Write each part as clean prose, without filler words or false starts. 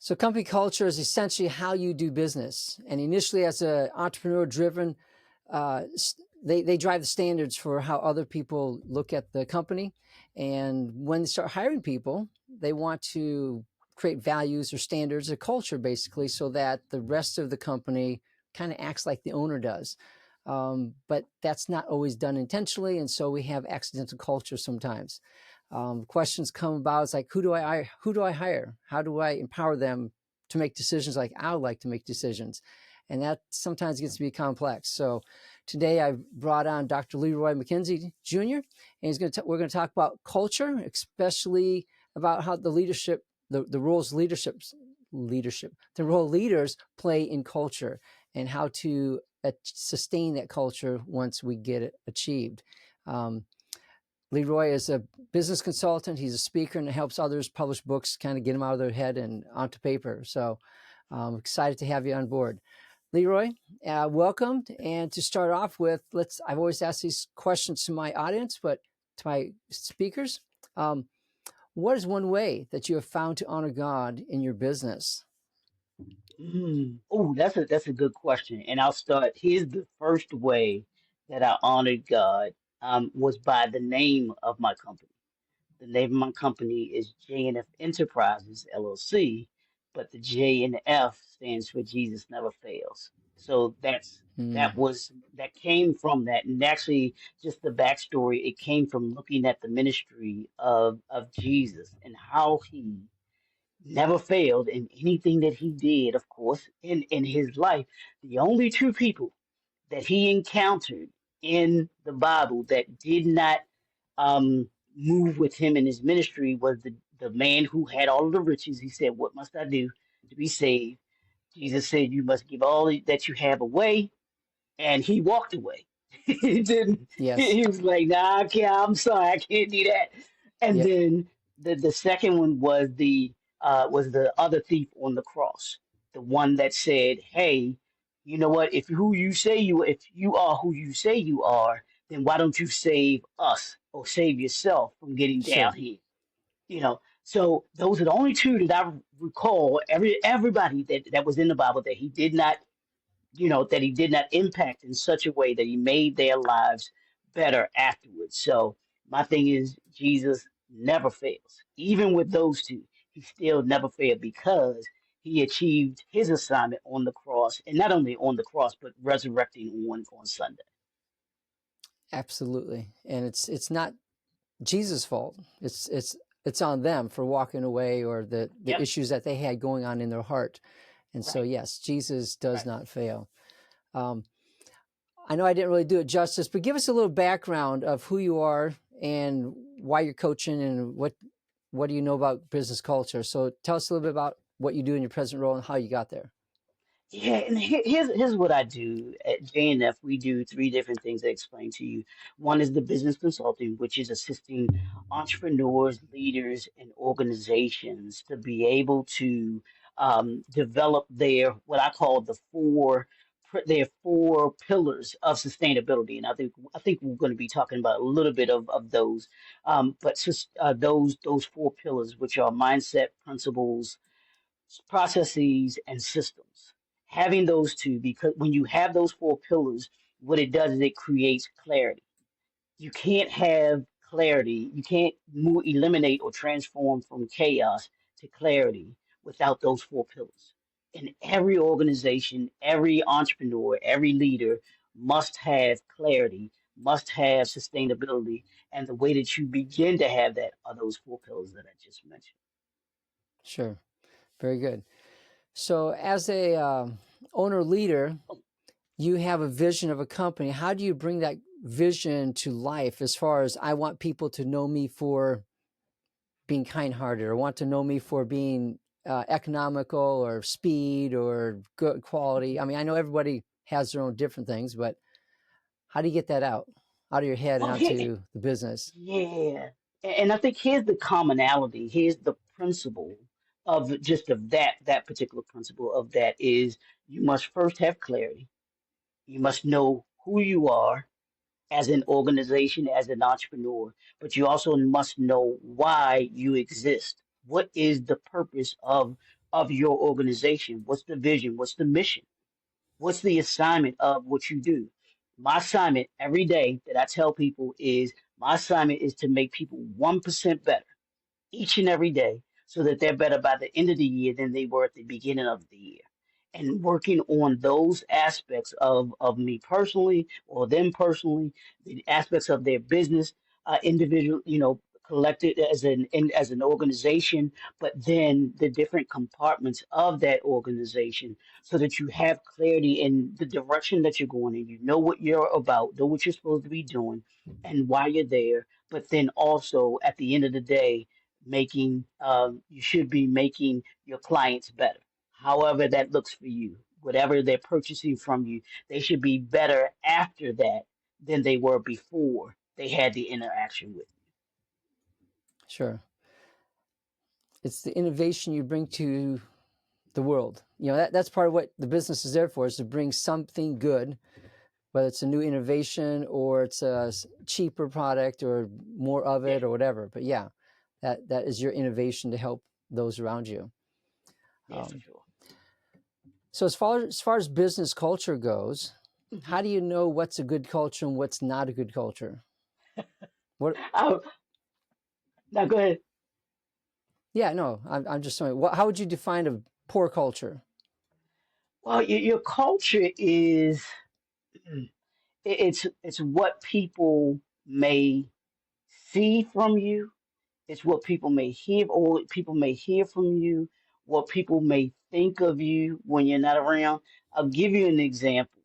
So company culture is essentially how you do business. And initially as an entrepreneur driven, they drive the standards for how other people look at the company. And when they start hiring people, they want to create values or standards, a culture basically, so that the rest of the company kind of acts like the owner does. But that's not always done intentionally. And so we have accidental culture sometimes. Questions come about. It's like, who do I hire? How do I empower them to make decisions like I would like to make decisions? And that sometimes gets to be complex. So today I've brought on Dr. Leroy McKenzie Jr. And we're going to talk about culture, especially about how the leadership, the roles the role leaders play in culture and how to sustain that culture once we get it achieved. Leroy is a business consultant. He's a speaker and helps others publish books, kind of get them out of their head and onto paper. So I'm excited to have you on board. Leroy, welcome. And to start off with, I've always asked these questions to my audience, but to my speakers, what is one way that you have found to honor God in your business? Oh, that's a good question. And I'll start. Here's the first way that I honored God was by the name of my company. The name of my company is JNF Enterprises LLC, but the JNF stands for Jesus Never Fails. So that came from that, and actually, just the backstory. It came from looking at the ministry of Jesus and how he never failed in anything that he did. Of course, in his life, the only two people that he encountered in the Bible that did not move with him in his ministry was the man who had all of the riches. He said, "What must I do to be saved?" Jesus said, "You must give all that you have away," and he walked away. He didn't. Yes. He was like, "Nah, I can't. I'm sorry, I can't do that." And Yep. then the second one was the other thief on the cross, the one that said, "Hey, you know what? If you are who you say you are, then why don't you save us or save yourself from getting down Sure. here?" So those are the only two that I recall. Everybody that was in the Bible that he did not, that he did not impact in such a way that he made their lives better afterwards. So my thing is, Jesus never fails. Even with those two, he still never failed because he achieved his assignment on the cross, and not only on the cross, but resurrecting on Sunday. Absolutely. And it's not Jesus' fault. It's on them for walking away or the Yep. issues that they had going on in their heart. And so, Right. yes, Jesus does Right. not fail. Um, I know I didn't really do it justice, but give us a little background of who you are and why you're coaching and what do you know about business culture. So tell us a little bit about what you do in your present role and how you got there. Yeah, and here's what I do at JNF. We do three different things I explained to you. One is the business consulting, which is assisting entrepreneurs, leaders, and organizations to be able to develop their what I call their four pillars of sustainability. And I think we're going to be talking about a little bit of those. Those four pillars, which are mindset, principles, processes, and systems. Having those two, because when you have those four pillars, what it does is it creates clarity. You can't have clarity, you can't eliminate or transform from chaos to clarity without those four pillars. And every organization, every entrepreneur, every leader must have clarity, must have sustainability. And the way that you begin to have that are those four pillars that I just mentioned. Sure. Very good. So as a owner leader, you have a vision of a company. How do you bring that vision to life as far as I want people to know me for being kind-hearted or want to know me for being economical or speed or good quality? I mean, I know everybody has their own different things, but how do you get that out of your head and Well, here, onto the business? Yeah. And I think here's the commonality. Here's the principle of that particular principle of that is you must first have clarity. You must know who you are as an organization, as an entrepreneur, but you also must know why you exist. What is the purpose of of your organization? What's the vision? What's the mission? What's the assignment of what you do? My assignment every day that I tell people is my assignment is to make people 1% better each and every day so that they're better by the end of the year than they were at the beginning of the year. And working on those aspects of me personally or them personally, the aspects of their business, individual, collected as an organization, but then the different compartments of that organization, so that you have clarity in the direction that you're going in. You know what you're about, know what you're supposed to be doing, and why you're there. But then also at the end of the day, you should be making your clients better, however that looks for you. Whatever they're purchasing from you, they should be better after that than they were before they had the interaction with Sure. It's the innovation you bring to the world. That's part of what the business is there for, is to bring something good, whether it's a new innovation or it's a cheaper product or more of you. it or whatever. But yeah, that is your innovation to help those around you. Yeah, for sure. So as far as business culture goes, Hmm. how do you know what's a good culture and what's not a good culture? What? Oh, now go ahead. Yeah, no, I'm just saying. How would you define a poor culture? Well, your culture is it's what people may see from you. It's what people may hear, or what people may hear from you, what people may think of you when you're not around. I'll give you an example.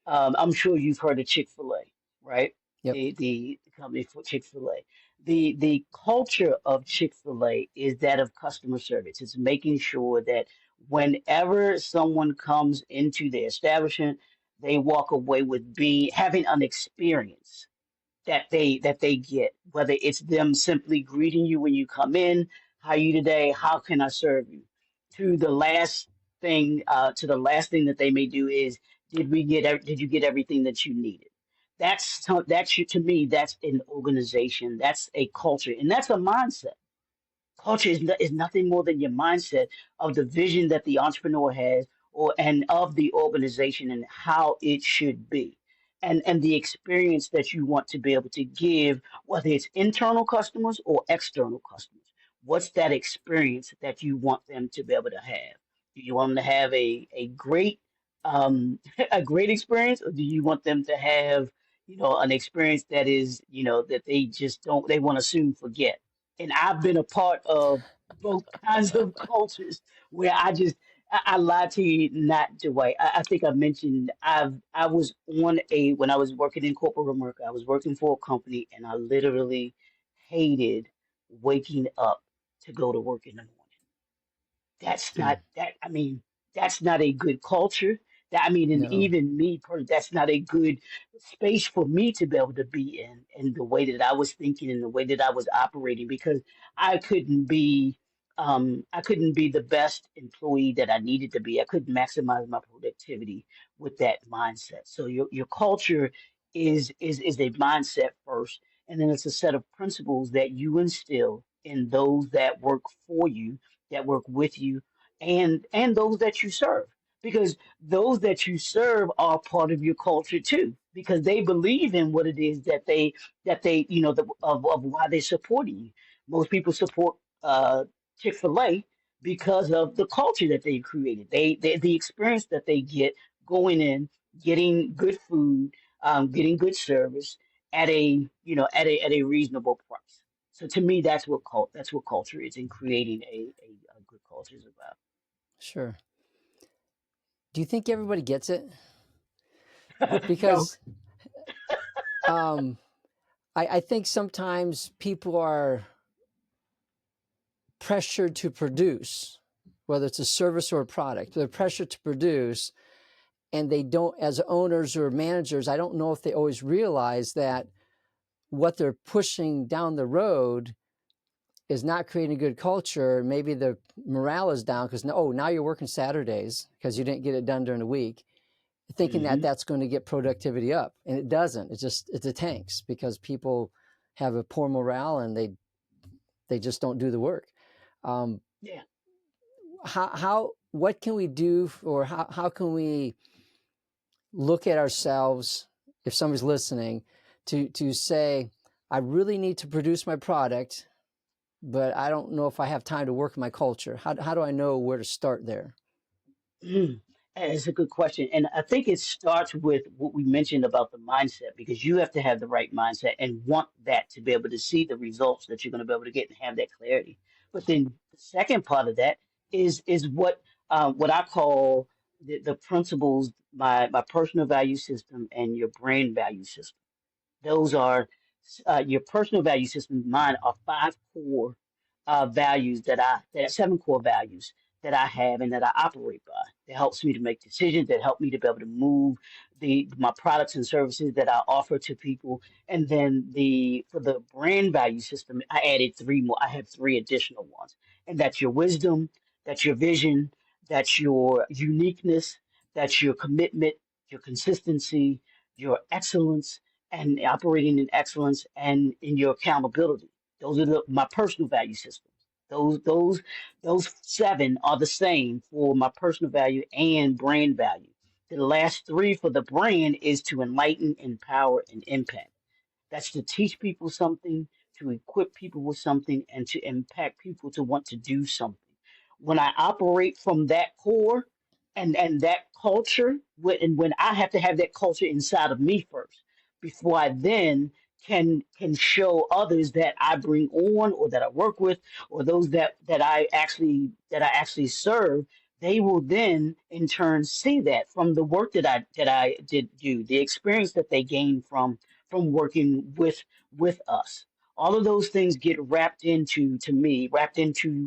I'm sure you've heard of Chick-fil-A, right? Yep. The company for Chick-fil-A. The culture of Chick-fil-A is that of customer service. It's making sure that whenever someone comes into the establishment, they walk away with being having an experience that they get, whether it's them simply greeting you when you come in, how are you today, how can I serve you, to the last thing that they may do is, did you get everything that you needed? To me, that's an organization, that's a culture, and that's a mindset. Culture is nothing more than your mindset of the vision that the entrepreneur has, and of the organization and how it should be. And the experience that you want to be able to give, whether it's internal customers or external customers. What's that experience that you want them to be able to have? Do you want them to have a great a great experience, or do you want them to have, an experience that is, that they just don't they want to soon forget? And I've been a part of both kinds of cultures where I lied to you not, Dwight. I think I mentioned I was on a when I was working in corporate America, I was working for a company, and I literally hated waking up to go to work in the morning. That's Hmm. not that I mean, that's not a good culture. And No. even me, that's not a good space for me to be able to be in, and the way that I was thinking and the way that I was operating, because I couldn't be I couldn't be the best employee that I needed to be. I couldn't maximize my productivity with that mindset. So your culture is a mindset first, and then it's a set of principles that you instill in those that work for you, that work with you, and those that you serve, because those that you serve are part of your culture too, because they believe in what it is that they of why they're supporting you. Most people support Chick-fil-A because of the culture that they created, the experience that they get going in, getting good food, getting good service at a at a reasonable price. So to me, that's what culture is, and creating a good culture is Sure. Do you think everybody gets it? about. No. Because um, I think sometimes people are pressured to produce, whether it's a service or a product. They're pressured to produce, and they don't, as owners or managers, I don't know if they always realize that what they're pushing down the road is not creating a good culture. Maybe the morale is down because, now you're working Saturdays because you didn't get it done during the week, thinking that Hmm. that's going to get productivity up, and it doesn't. It's a tanks because people have a poor morale and they just don't do the work. Um, Yeah. what can we do, or how can we look at ourselves, if somebody's listening, to say, I really need to produce my product, but I don't know if I have time to work my culture. How do I know where to start there? It's a good question. And I think it starts with what we mentioned about the mindset, because you have to have the right mindset and want that to be able to see the results that you're going to be able to get and have that clarity. But then the second part of that is what I call the principles, my personal value system and your brand value system. Those are your personal value system. Mine are five core values that seven core values that I have and that I operate by. That helps me to make decisions. That help me to be able to move my products and services that I offer to people. And then for the brand value system, I added three more. I have three additional ones, and that's your wisdom, that's your vision, that's your uniqueness, that's your commitment, your consistency, your excellence, and operating in excellence, and in your accountability. Those are my personal value systems. Those seven are the same for my personal value and brand value. The last three for the brand is to enlighten, empower, and impact. That's to teach people something, to equip people with something, and to impact people to want to do something. When I operate from that core and that culture, and when I have to have that culture inside of me first, before I then can show others that I bring on or that I work with, or those that I actually serve, they will then in turn see that from the work that I did do, the experience that they gain from working with us. All of those things get wrapped into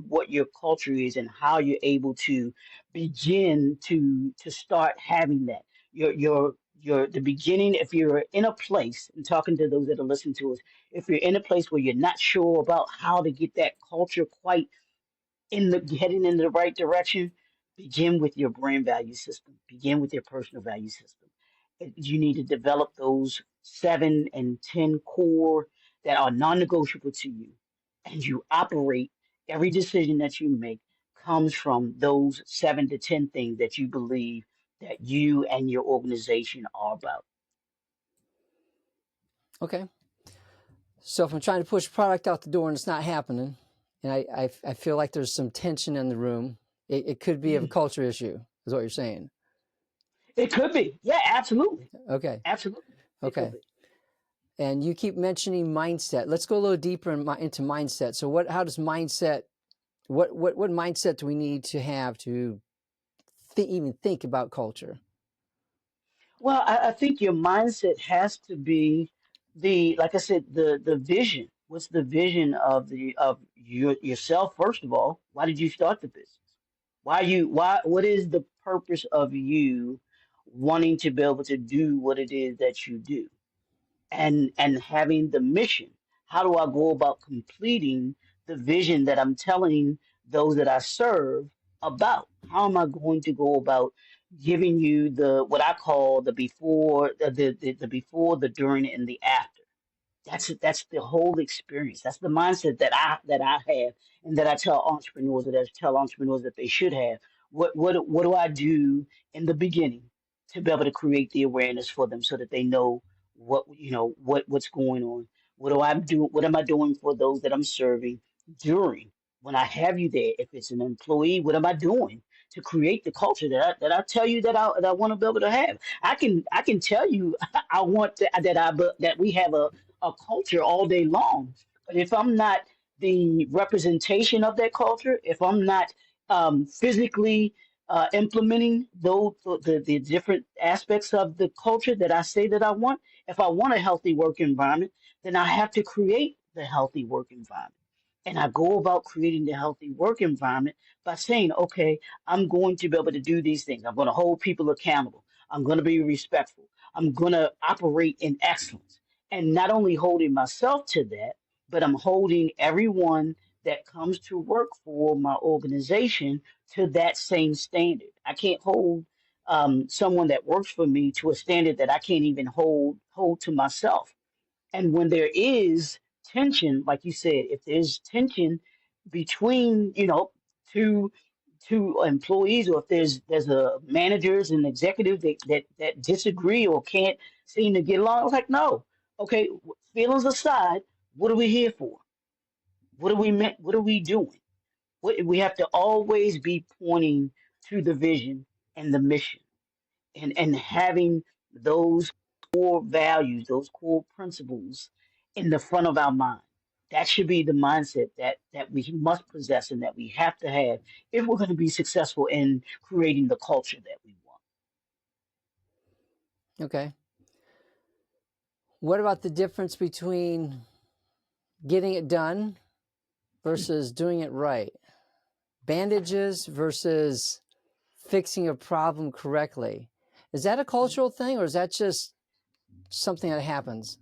what your culture is and how you're able to begin to start having that. Your the beginning, if you're in a place, and talking to those that are listening to us, if you're in a place where you're not sure about how to get that culture quite in the heading in the right direction, begin with your brand value system. Begin with your personal value system. You need to develop those 7 and 10 core that are non-negotiable to you, and you operate. Every decision that you make comes from those 7 to 10 things that you believe that you and your organization are about. Okay. So if I'm trying to push product out the door and it's not happening, and I feel like there's some tension in the room, it could be a Mm. culture issue, is what you're saying. It could be. Yeah, absolutely. Okay. Absolutely. It could Okay. be. And you keep mentioning mindset. Let's go a little deeper into mindset. So how does mindset, what mindset do we need to have to even think about culture? Well, I think your mindset has to be like I said, the vision. What's the vision of yourself, first of all? Why did you start the business? What is the purpose of you wanting to be able to do what it is that you do? And having the mission. How do I go about completing the vision that I'm telling those that I serve about? How am I going to go about giving you the what I call the before, the before, the during, and the after? That's the whole experience. That's the mindset that I have, and that I tell entrepreneurs that they should have. What do I do in the beginning to be able to create the awareness for them so that they know what's going on? What do I do? What am I doing for those that I'm serving during when I have you there? If it's an employee, what am I doing to create the culture that I tell you that I want to be able to have? I can tell you I want that we have a culture all day long. But if I'm not the representation of that culture, if I'm not physically implementing the different aspects of the culture that I say that I want, if I want a healthy work environment, then I have to create the healthy work environment. And I go about creating the healthy work environment by saying, okay, I'm going to be able to do these things. I'm going to hold people accountable. I'm going to be respectful. I'm going to operate in excellence. And not only holding myself to that, but I'm holding everyone that comes to work for my organization to that same standard. I can't hold someone that works for me to a standard that I can't even hold to myself. And when there is tension, like you said, if there's tension between, two two employees, or if there's a managers and executives that disagree or can't seem to get along. I was like, no, okay, feelings aside, what are we here for? What are we meant? What are we doing? We have to always be pointing to the vision and the mission, and having those core values, those core principles in the front of our mind. That should be the mindset that we must possess and that we have to have if we're going to be successful in creating the culture that we want. Okay. What about the difference between getting it done versus doing it right? Bandages versus fixing a problem correctly. Is that a cultural thing, or is that just something that happens?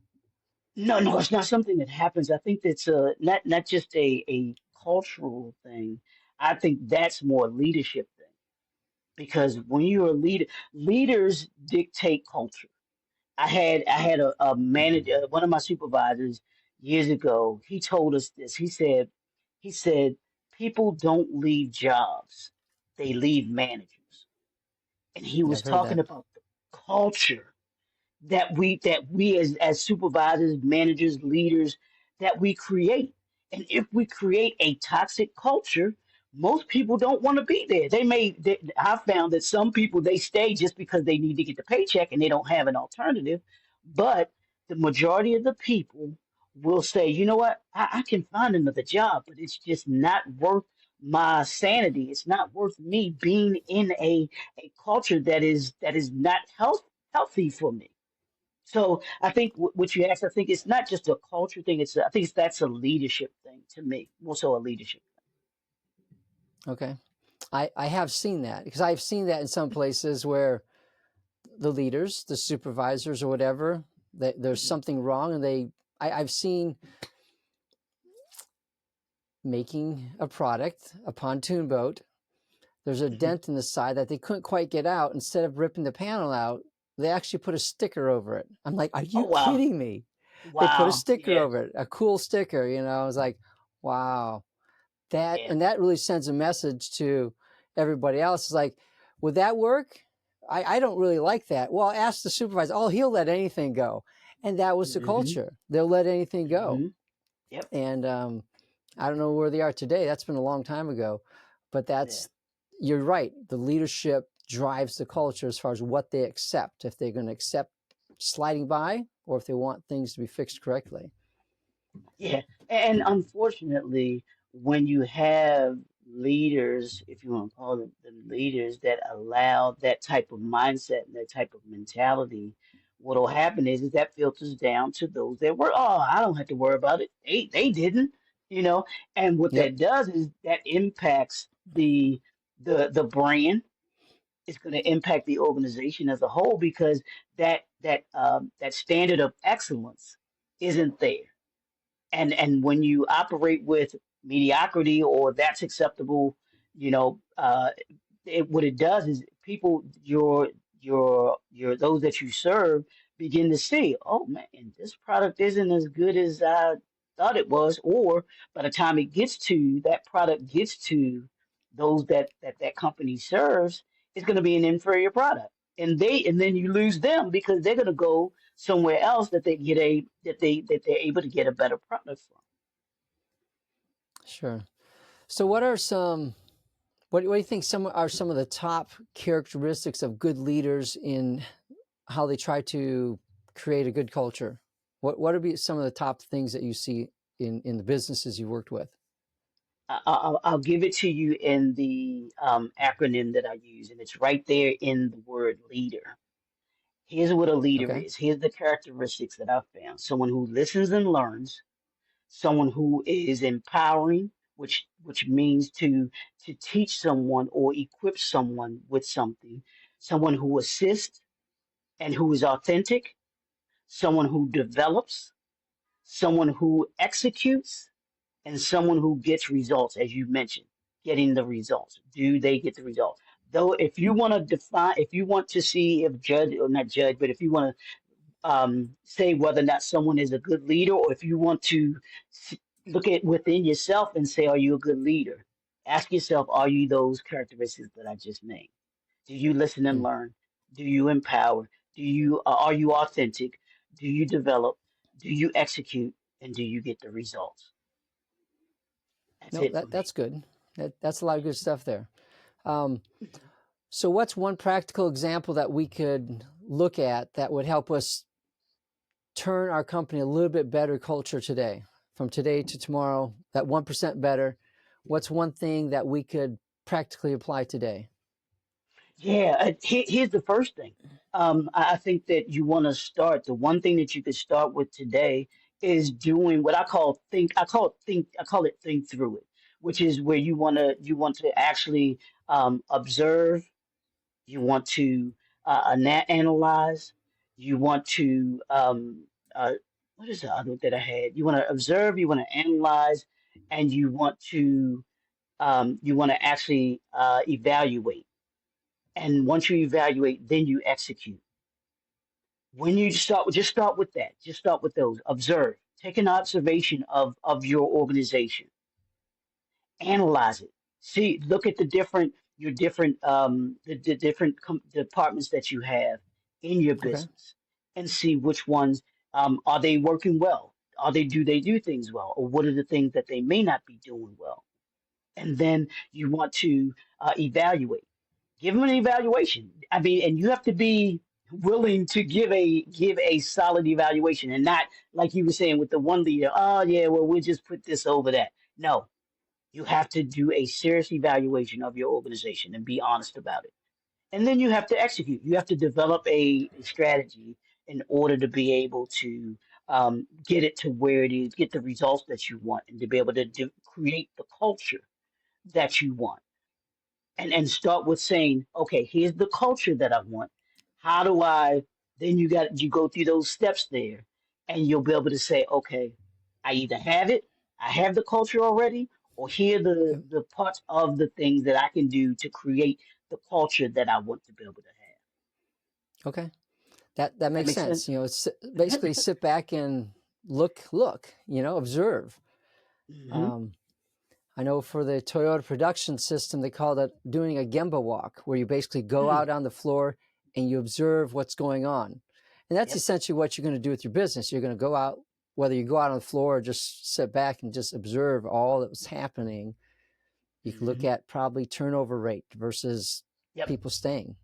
No, no, it's not something that happens. I think that's not just a cultural thing. I think that's more a leadership thing because when you're a leader, leaders dictate culture. I had a manager, one of my supervisors years ago. He told us this. He said people don't leave jobs, they leave managers. And he Yeah, was I've heard talking that. about the culture that we as supervisors, managers, leaders, that we create. And if we create a toxic culture, most people don't want to be there. I found that some people they stay just because they need to get the paycheck and they don't have an alternative. But the majority of the people will say, you know what, I can find another job, but it's just not worth my sanity. It's not worth me being in a culture that is not healthy for me. So I think what you asked, I think it's not just a culture thing. I think that's a leadership thing to me, more so a leadership Okay. I have seen that because I've seen that in some places where the leaders, the supervisors or whatever, there's thing. something wrong and I've seen making a product, a pontoon boat, there's a Hmm. dent in the side that they couldn't quite get out. Instead of ripping the panel out, they actually put a sticker over it. I'm like, are Oh you wow, kidding me? They put a wow, sticker yeah, over it, a cool sticker, I was like, wow. yeah, And that really sends a message to everybody else. It's like, would that work? I don't really like that. Well, ask the supervisor. Oh, he'll let anything go. And that was the hmm culture. They'll let anything go. hmm yep, And I don't know where they are today. That's been a long time ago. But yeah, you're right. The leadership drives the culture as far as what they accept, if they're going to accept sliding by or if they want things to be fixed correctly. yeah. And unfortunately, when you have leaders, if you want to call them leaders, that allow that type of mindset and that type of mentality, what'll happen is that filters down to those that were, oh, I don't have to worry about it. They didn't, you know. And what Yep, that does is that impacts the brand. It's going to impact the organization as a whole because that standard of excellence isn't there. And when you operate with mediocrity or that's acceptable, what it does is people your those that you serve begin to see, oh man, this product isn't as good as I thought it was. Or by the time that product gets to those that company serves, it's going to be an inferior product. And then you lose them because they're going to go somewhere else that they're able to get a better product from. sure. So, what do you think some of the top characteristics of good leaders in how they try to create a good culture? What would be some of the top things that you see in the businesses you worked with? I'll give it to you in the acronym that I use, and it's right there in the word leader. Here's what a leader Okay, is. Here's the characteristics that I've found. Someone who listens and learns, someone who is empowering, which means to teach someone or equip someone with something, someone who assists and who is authentic, someone who develops, someone who executes, and someone who gets results, as you mentioned, getting the results. Do they get the results? Though, if you want to see if judge or not judge, but if you want to say whether or not someone is a good leader, or if you want to look at within yourself and say, are you a good leader? Ask yourself, are you those characteristics that I just named? Do you listen and Mm. learn? Do you empower? Are you authentic? Do you develop? Do you execute? And do you get the results? That's No, it for me. that's good. That's a lot of good stuff there. Um, so, what's one practical example that we could look at that would help us turn our company a little bit better culture today, from today to tomorrow? That 1% better. What's one thing that we could practically apply today? Yeah, here's the first thing. I think that you want to start. The one thing that you could start with today is doing what I call think. I call it think. I call it think through it, which is where you want to actually observe. You want to analyze. You want to what is the other that I had? You want to observe. You want to analyze, and you want to actually evaluate. And once you evaluate, then you execute. When you start, just start with that. Just start with those. Observe. Take an observation of your organization. Analyze it. See, look at your different the different departments that you have in your Okay. business, and see which ones are they working well. Do they do things well, or what are the things that they may not be doing well? And then you want to evaluate. Give them an evaluation. I mean, and you have to be willing to give a solid evaluation, and not like you were saying with the one leader. Oh yeah, well we'll just put this over that. No, you have to do a serious evaluation of your organization and be honest about it. And then you have to execute. You have to develop a strategy in order to be able to get it to where it is, get the results that you want, and to be able to create the culture that you want, and start with saying, okay, here's the culture that I want. How do I? Then you go through those steps there, and you'll be able to say, okay, I either have it, I have the culture already, or here are the Okay. the parts of the things that I can do to create the culture that I want to be able to have. Okay. That That makes makes sense. sense. Basically sit back and look. Observe. Hmm. Um, I know for the Toyota production system, they call that doing a Gemba walk, where you basically go Mm, out on the floor and you observe what's going on. And that's yep. essentially what you're going to do with your business. You're going to go out, whether you go out on the floor or just sit back and just observe all that's happening. You can look Hmm. at probably turnover rate versus Yep. people staying.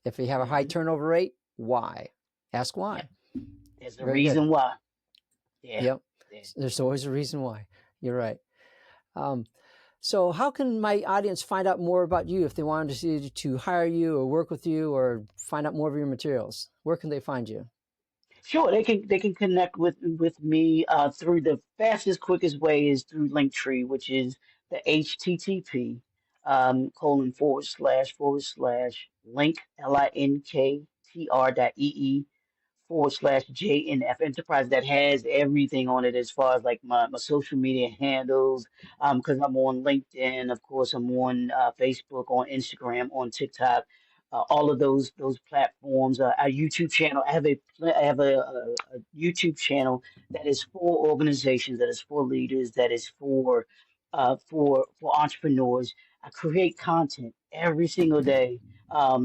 If you have a high Hmm. turnover rate, why? Ask Yep. why. There's a Very good. reason why. Yeah. Yep. Yeah. There's always a reason why. You're right. Um, so, how can my audience find out more about you if they wanted to hire you or work with you or find out more of your materials? Where can they find you? Sure, they can connect with me through the fastest, quickest way is through Linktree, which is the HTTP colon // link linktr.ee /JNF Enterprise that has everything on it as far as like my social media handles. Because I'm on LinkedIn, of course, I'm on Facebook, on Instagram, on TikTok, all of those platforms. Our YouTube channel. I have a YouTube channel that is for organizations, that is for leaders, that is for entrepreneurs. I create content every single day,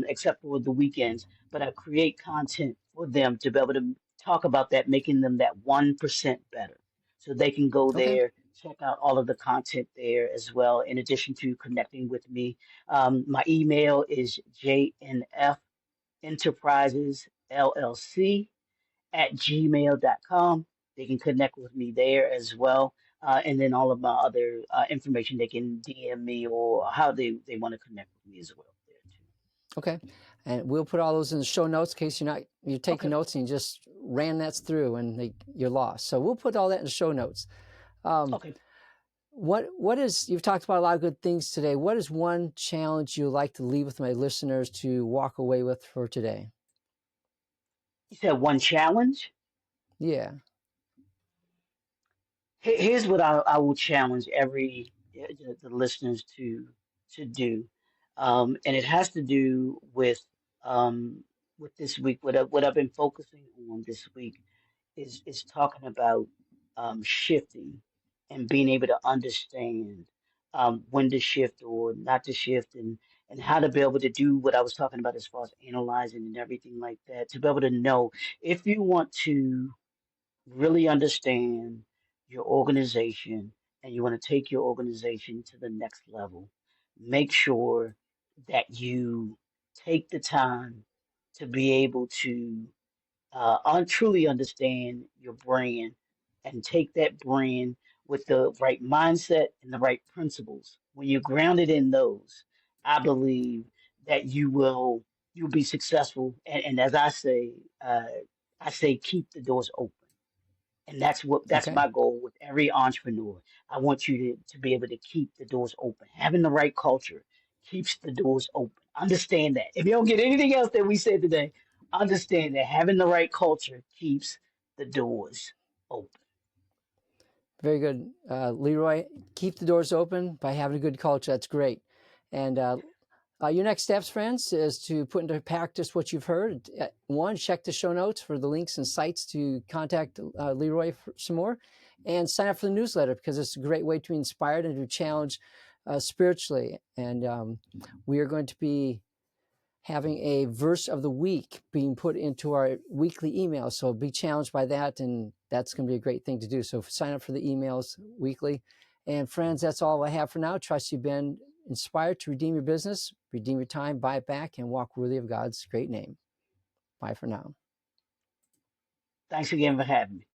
except for the weekends, but I create content for them to be able to talk about that, making them that 1% better. So they can go Okay. there, check out all of the content there as well, in addition to connecting with me. My email is JNF Enterprises LLC at gmail.com. They can connect with me there as well. And then all of my other information, they can DM me or how they want to connect with me as well there too. Okay. And we'll put all those in the show notes in case you're taking Okay. notes and you just ran that through and you're lost. So we'll put all that in the show notes. Um, Okay. what is, you've talked about a lot of good things today. What is one challenge you'd like to leave with my listeners to walk away with for today? You said one challenge. Yeah. Here's what I will challenge every the listeners to do, and it has to do with this week. What I've been focusing on this week is talking about shifting and being able to understand. when to shift or not to shift, and how to be able to do what I was talking about as far as analyzing and everything like that, to be able to know if you want to really understand your organization and you want to take your organization to the next level, make sure that you take the time to be able to truly understand your brand and take that brand with the right mindset and the right principles. When you're grounded in those, I believe that you'll be successful. And as I say keep the doors open. And that's Okay. my goal with every entrepreneur. I want you to be able to keep the doors open. Having the right culture keeps the doors open. Understand that. If you don't get anything else that we said today, understand that having the right culture keeps the doors open. Very good. Leroy, keep the doors open by having a good culture. That's great. And your next steps, friends, is to put into practice what you've heard. One, check the show notes for the links and sites to contact Leroy for some more, and sign up for the newsletter because it's a great way to be inspired and to challenge spiritually. And we are going to be having a verse of the week being put into our weekly email. So be challenged by that, and that's going to be a great thing to do. So sign up for the emails weekly. And friends, that's all I have for now. Trust you've been inspired to redeem your business, redeem your time, buy it back, and walk worthy of God's great name. Bye for now. Thanks again for having me.